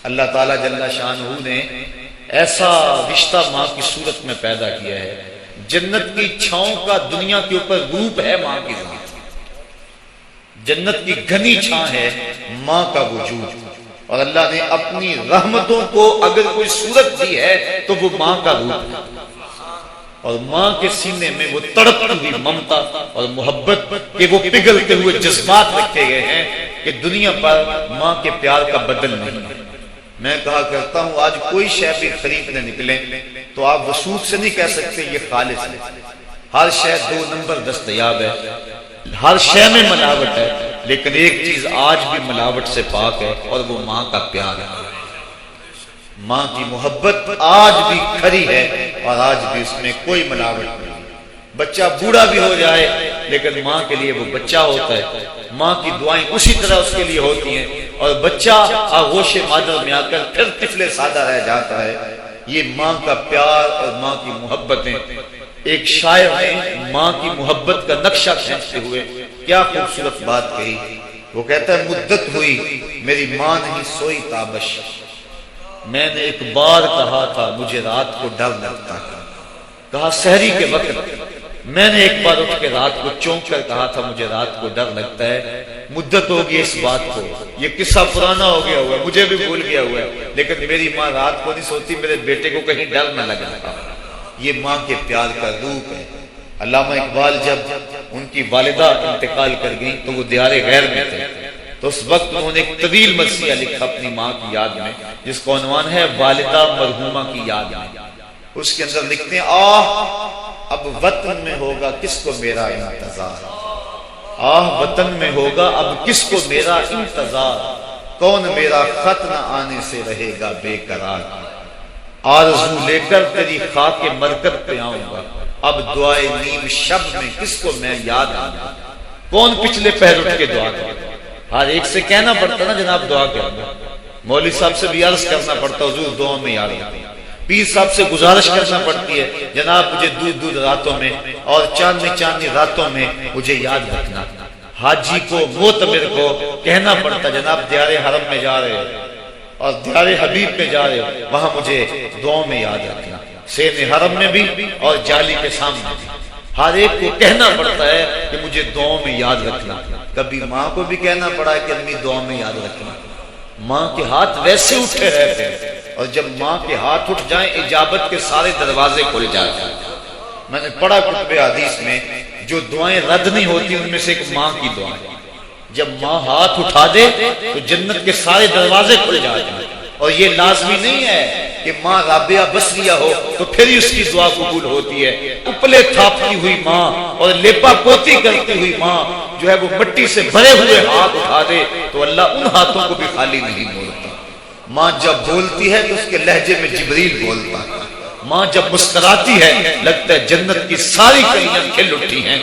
اللہ تعالیٰ جل شانہ نے ایسا رشتہ ماں کی صورت میں پیدا کیا ہے، جنت کی چھاؤں کا دنیا کے اوپر روپ ہے ماں کی زندگی، جنت کی گھنی چھاں ہے ماں کا وجود، اور اللہ نے اپنی رحمتوں کو اگر کوئی صورت دی ہے تو وہ ماں کا روپ ہے، اور ماں کے سینے میں وہ تڑپتی ہوئی ممتا اور محبت کے وہ پگھلتے ہوئے جذبات رکھے گئے ہیں کہ دنیا پر ماں کے پیار کا بدل نہیں ہے۔ میں کہا کرتا ہوں آج کوئی شے بھی خریدنے نکلیں تو آپ وثوق سے نہیں کہہ سکتے یہ خالص ہے، ہر شے 2 نمبر دستیاب ہے، ہر شے میں ملاوٹ ہے، لیکن ایک چیز آج بھی ملاوٹ سے پاک ہے اور وہ ماں کا پیار ہے، ماں کی محبت آج بھی کھری ہے اور آج بھی اس میں کوئی ملاوٹ نہیں۔ بچہ بوڑھا بھی ہو جائے لیکن ماں کے لیے وہ بچہ ہوتا ہے، ماں کی دعائیں اسی طرح اس کے لیے ہوتی ہیں، اور بچہ آغوش مادر میں آ کر پھر طفل سادہ رہ جاتا ہے۔ یہ ماں کا پیار اور ماں کی محبتیں۔ ایک شاعر نے ماں کی محبت کا نقشہ کھینچتے ہوئے کیا خوبصورت بات کہی، وہ کہتا ہے مدت ہوئی میری ماں نہیں سوئی تابش، میں نے ایک بار کہا تھا مجھے رات کو ڈر لگتا ہے، کہا سحری کے وقت میں نے ایک بار اٹھ کے رات کو چونک کر کہا تھا مجھے رات کو ڈر لگتا ہے، مدت ہوگی اس بات کو، یہ قصہ پرانا ہو گیا ہوا ہے، مجھے بھی بھول گیا ہوا ہے، لیکن میری ماں رات کو نہیں سوتی، میرے بیٹے کو کہیں ڈر نہ لگا۔ یہ ماں کے پیار کا روپ ہے۔ علامہ اقبال جب ان کی والدہ انتقال کر گئیں تو وہ دیار غیر میں تھے، تو اس وقت انہوں نے ایک طویل مرثیہ لکھا اپنی ماں کی یاد میں، جس کا عنوان ہے والدہ مرحومہ کی یاد میں۔ اس کے اندر لکھتے ہیں آہ اب وطن میں ہوگا کس کو میرا انتظار، آہ وطن میں ہوگا اب کس کو میرا انتظار، کون میرا خط نہ آنے سے رہے گا بے قرار، آرزو لے کر تیری خاک مرکب پہ آؤں گا، اب دعائے نیم شب میں کس کو میں یاد آؤں گا، کون پچھلے پہر اٹھ کے دعا کرے، ہر ایک سے کہنا پڑتا نا جناب دعا کرنا، مولوی صاحب سے بھی عرض کرنا پڑتا حضور دعا میں یاد رکھیں، پیر صاحب سے گزارش کرنا پڑتی ہے جناب مجھے دودھ دودھ راتوں میں اور چاندنی چاندنی راتوں میں مجھے یاد رکھنا، حاجی کو معتمر کو کہنا پڑتا جناب دیار حرم میں جا رہے ہو اور دیار حبیب میں جا رہے ہو وہاں مجھے دعاؤں میں یاد رکھنا، سین حرم میں بھی اور جالی کے سامنے بھی، ہر ایک کو کہنا پڑتا ہے کہ مجھے دعاؤں میں یاد رکھنا۔ کبھی ماں کو بھی کہنا پڑا ہے کہ امی دعاؤں میں یاد رکھنا۔ ماں کے ہاتھ ویسے اٹھے رہتے ہیں، اور جب ماں کے ہاتھ اٹھ جائیں اجابت کے سارے دروازے کھل جاتے ہیں۔ میں نے پڑھا کتب حدیث میں جو دعائیں رد نہیں ہوتی ان میں سے ایک ماں کی دعا ہے، جب ماں ہاتھ اٹھا دے تو جنت کے سارے دروازے کھل جاتے ہیں، اور یہ لازمی نہیں ہے کہ ماں رابعہ بصریہ ہو تو پھر ہی اس کی دعا قبول ہوتی ہے، اپلے تھاپتی ہوئی ماں اور لیپا پوتی کرتی ہوئی ماں جو ہے وہ مٹی سے بھرے ہوئے ہاتھ اٹھا دے تو اللہ ان ہاتھوں کو بھی خالی نہیں موڑتا۔ ماں جب بولتی ہے تو اس کے لہجے میں جبریل بولتا ہے، ماں جب مسکراتی ہے لگتا ہے جنت کی ساری کلیاں کھل اٹھی ہیں۔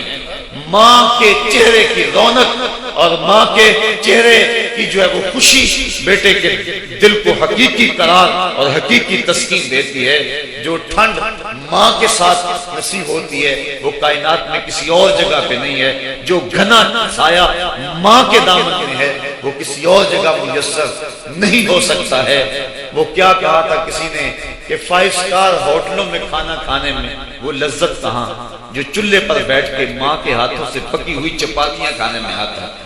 ماں کے چہرے کی رونق اور ماں کے چہرے کی جو ہے وہ خوشی بیٹے کے دل کو حقیقی قرار اور حقیقی تسکین دیتی ہے۔ جو ٹھنڈ ماں کے ساتھ نصیب ہوتی ہے وہ کائنات میں کسی اور جگہ پہ نہیں ہے، جو گھنا سایہ ماں کے دامن میں ہے وہ کسی اور جگہ میسر نہیں ہو سکتا ہے۔ وہ کیا کہا تھا کسی نے کہ 5 سٹار ہوٹلوں میں کھانا کھانے میں وہ لذت کہاں جو چولہے پر بیٹھ کے ماں کے ہاتھوں سے پکی ہوئی چپاتیاں کھانے میں آتا ہے۔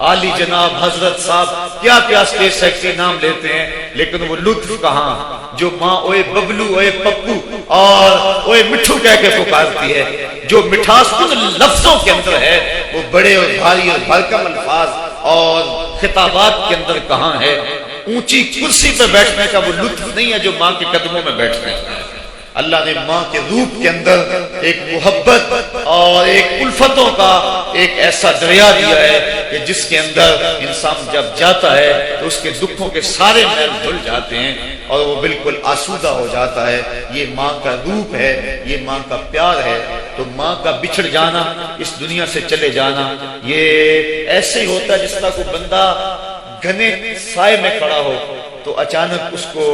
عالی جناب حضرت صاحب کیا کیا اسٹیج سیکٹری نام لیتے ہیں، لیکن وہ لطف کہاں جو ماں اوے ببلو اوے پپو اور اوے مٹھو کہہ کے پکارتی ہے، جو مٹھاس ان لفظوں کے اندر ہے وہ بڑے اور بھاری اور بھرکم الفاظ اور خطابات کے اندر کہاں ہے۔ اونچی کرسی پہ بیٹھنے کا وہ لطف نہیں ہے جو ماں کے قدموں میں بیٹھنے کا۔ اللہ نے ماں کے روپ کے اندر ایک محبت اور ایک الفتوں کا ایک ایسا دریا دیا ہے کہ جس کے اندر انسان جب جاتا ہے تو اس کے دکھوں کے سارے میل دھل جاتے ہیں اور وہ بالکل آسودہ ہو جاتا ہے۔ یہ ماں کا روپ ہے، یہ ماں کا پیار ہے۔ تو ماں کا بچھڑ جانا، اس دنیا سے چلے جانا، یہ ایسے ہی ہوتا ہے جس طرح کوئی بندہ گھنے سائے میں کھڑا ہو تو اچانک اس کو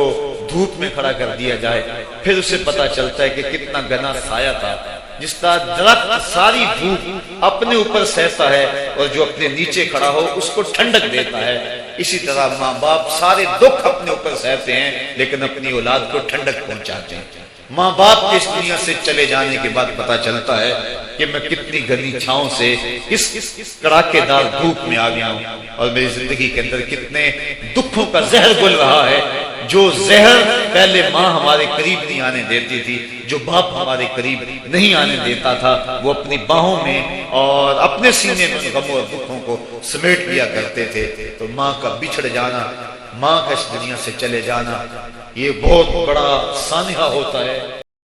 دھوپ میں کھڑا کر دیا جائے، پھر اسے پتا چلتا ہے کہ کتنا گھنا سایہ تھا۔ جس طرح درخت ساری دھوپ اپنے اوپر سہتا ہے اور جو اپنے نیچے کھڑا ہو اس کو ٹھنڈک دیتا ہے، اسی طرح ماں باپ سارے دکھ اپنے اوپر سہتے ہیں لیکن اپنی اولاد کو ٹھنڈک پہنچاتے ہیں۔ ماں باپ کے اس دنیا سے چلے جانے کے بعد پتا چلتا ہے کہ میں کتنی گھنی چھاؤں سے کس کڑاکے دار دھوپ میں آ گیا ہوں، اور میری زندگی کے اندر کتنے دکھوں کا زہر گل رہا ہے۔ جو زہر پہلے ماں ہمارے قریب نہیں آنے دیتی تھی، جو باپ ہمارے قریب نہیں آنے دیتا تھا، وہ اپنی باہوں میں اور اپنے سینے میں غموں اور دکھوں کو سمیٹ لیا کرتے تھے۔ تو ماں کا بچھڑ جانا، ماں کا اس دنیا سے چلے جانا، یہ بہت بڑا سانحہ ہوتا ہے۔